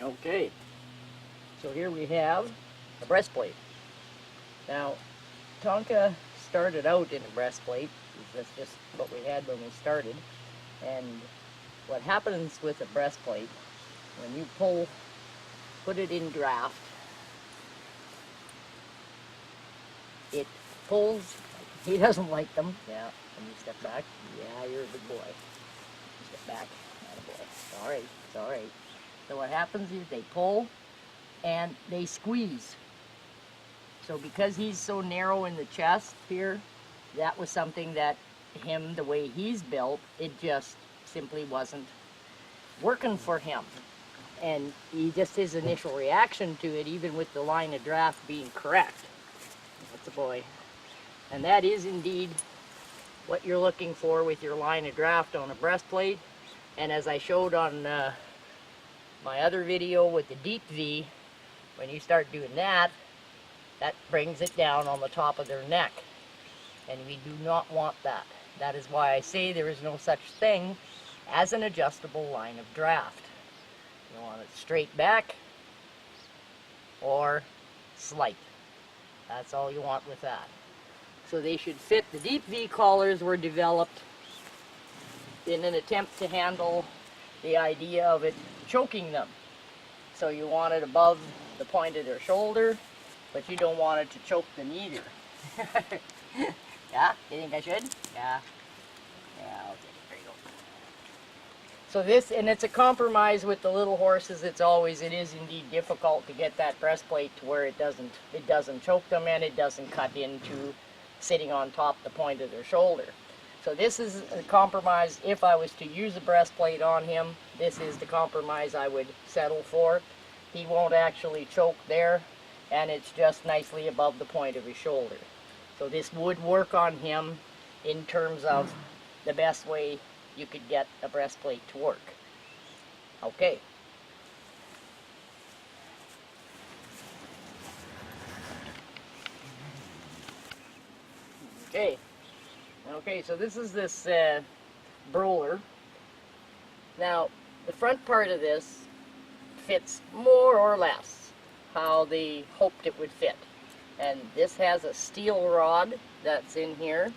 Okay, so here we have a breastplate. Now, Tonka started out in a breastplate. That's just what we had when we started. And what happens with a breastplate, when you put it in draft, it pulls. He doesn't like them. Yeah, can you step back? Yeah, you're a good boy. Step back. Attaboy. It's all right. It's all right. So what happens is they pull and they squeeze. So because he's so narrow in the chest here, that was something that him, the way he's built, it just simply wasn't working for him. And his initial reaction to it, even with the line of draft being correct. That's a boy. And that is indeed what you're looking for with your line of draft on a breastplate. And as I showed on my other video with the deep V, when you start doing that, that brings it down on the top of their neck. And we do not want that. That is why I say there is no such thing as an adjustable line of draft. You want it straight back or slight. That's all you want with that. So they should fit. The deep V collars were developed in an attempt to handle the idea of it choking them. So you want it above the point of their shoulder, but you don't want it to choke them either. Yeah? You think I should? Yeah. Yeah, okay, there you go. So this, and it's a compromise with the little horses. It is indeed difficult to get that breastplate to where it doesn't choke them and it doesn't cut into sitting on top the point of their shoulder. So this is a compromise. If I was to use a breastplate on him, this is the compromise I would settle for. He won't actually choke there, and it's just nicely above the point of his shoulder. So this would work on him in terms of the best way you could get a breastplate to work. Okay. Okay, so this is this Broler. Now, the front part of this fits more or less how they hoped it would fit. And this has a steel rod that's in here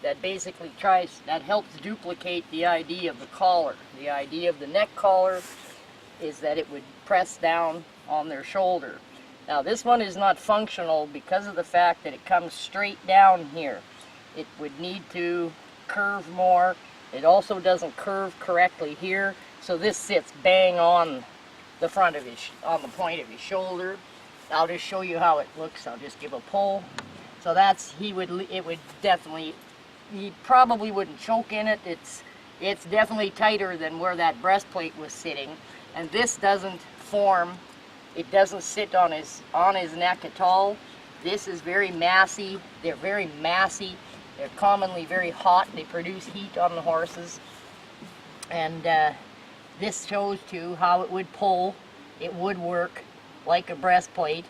that basically that helps duplicate the idea of the collar. The idea of the neck collar is that it would press down on their shoulder. Now this one is not functional because of the fact that it comes straight down here. It would need to curve more. It also doesn't curve correctly here, so this sits bang on the front of on the point of his shoulder. I'll just show you how it looks. I'll just give a pull. So that's, he probably wouldn't choke in it. It's definitely tighter than where that breastplate was sitting, and this doesn't form. It doesn't sit on his neck at all. This is very massy. They're very massy. They're commonly very hot. They produce heat on the horses. And this shows too how it would pull. It would work like a breastplate.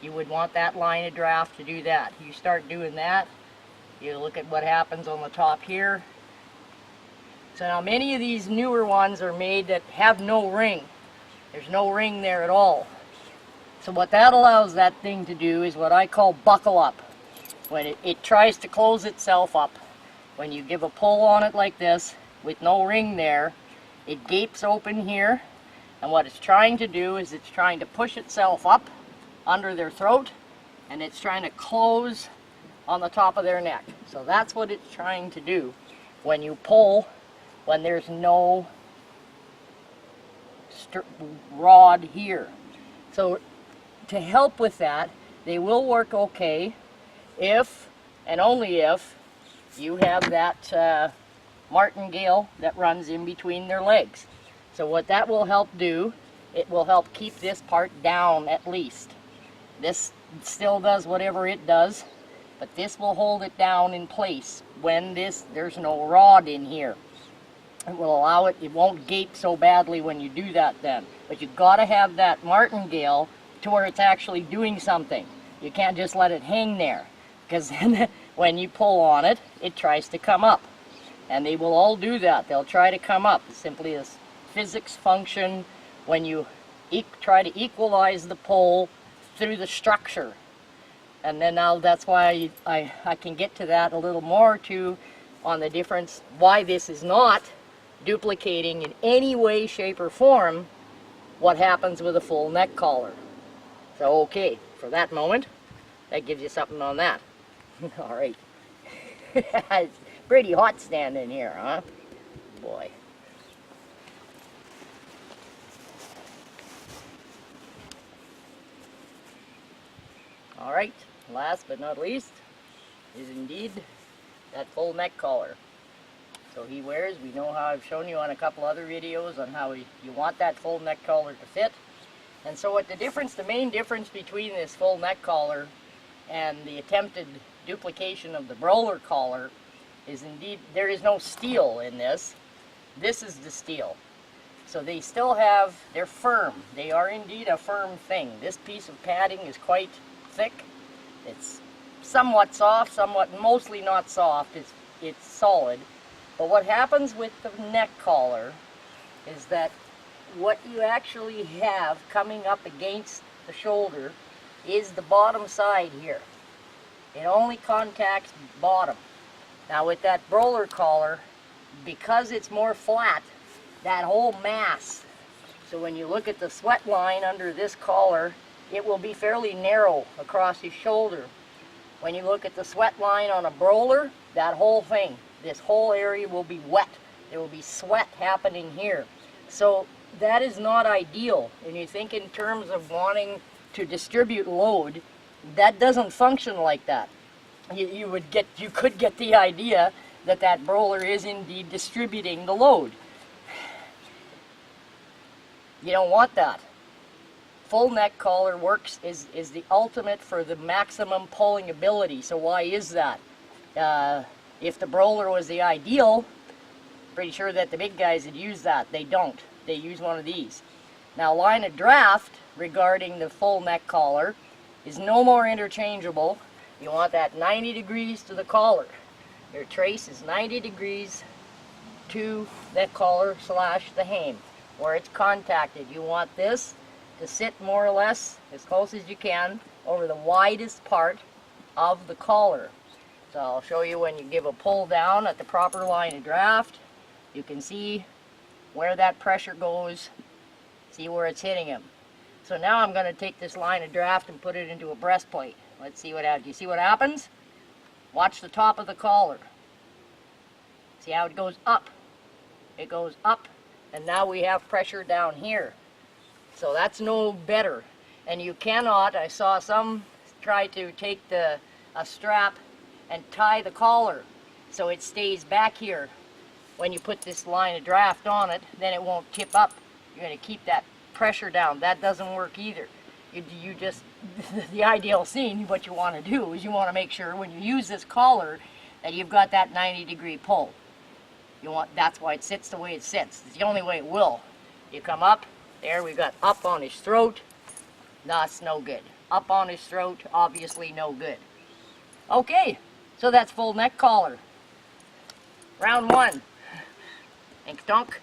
You would want that line of draft to do that. You start doing that, you look at what happens on the top here. So now many of these newer ones are made that have no ring. There's no ring there at all. So what that allows that thing to do is what I call buckle up. When it tries to close itself up, when you give a pull on it like this, with no ring there, it gapes open here, and what it's trying to do is it's trying to push itself up under their throat, and it's trying to close on the top of their neck. So that's what it's trying to do when you pull, when there's no rod here. So to help with that, they will work okay if, and only if, you have that martingale that runs in between their legs. So what that will help do, it will help keep this part down at least. This still does whatever it does, but this will hold it down in place when there's no rod in here. It will allow it, it won't gape so badly when you do that then. But you've got to have that martingale to where it's actually doing something. You can't just let it hang there, because then when you pull on it, it tries to come up. And they will all do that. They'll try to come up. It's simply a physics function. When you try to equalize the pull through the structure. And then now that's why I can get to that a little more too, on the difference, why this is not duplicating in any way, shape, or form what happens with a full neck collar. So okay, for that moment, that gives you something on that. All right. It's pretty hot standing here, huh? Boy. All right, last but not least is indeed that full neck collar. So he wears, we know how I've shown you on a couple other videos on how you want that full neck collar to fit. And so what the main difference between this full neck collar and the attempted duplication of the Broler collar is indeed, there is no steel in this. This is the steel. So they still have, they're firm. They are indeed a firm thing. This piece of padding is quite thick. It's somewhat soft, mostly not soft. It's solid. But what happens with the neck collar is that what you actually have coming up against the shoulder is the bottom side here. It only contacts bottom. Now with that Broler collar, because it's more flat, that whole mass, so when you look at the sweat line under this collar, it will be fairly narrow across his shoulder. When you look at the sweat line on a Broler, that whole thing, this whole area will be wet. There will be sweat happening here. So that is not ideal. And you think in terms of wanting to distribute load, that doesn't function like that. You could get the idea that that Broler is indeed distributing the load. You don't want that. Full neck collar works is the ultimate for the maximum pulling ability. So why is that? If the Broler was the ideal, pretty sure that the big guys would use that. They don't. They use one of these. Now line of draft regarding the full neck collar is no more interchangeable. You want that 90 degrees to the collar. Your trace is 90 degrees to that collar / the hame where it's contacted. You want this to sit more or less as close as you can over the widest part of the collar. So I'll show you when you give a pull down at the proper line of draft. You can see where that pressure goes, see where it's hitting him. So now I'm going to take this line of draft and put it into a breastplate. Let's see what happens. You see what happens? Watch the top of the collar. See how it goes up? It goes up, and now we have pressure down here. So that's no better. And you cannot, I saw some try to take a strap and tie the collar so it stays back here. When you put this line of draft on it, then it won't tip up. You're going to keep that pressure down. That doesn't work either. You just, the ideal scene, what you want to do is you want to make sure when you use this collar that you've got that 90-degree pull. That's why it sits the way it sits. It's the only way it will. You come up, there we got up on his throat. That's no good. Up on his throat, obviously no good. Okay, so that's full neck collar. Round one. Ink donk.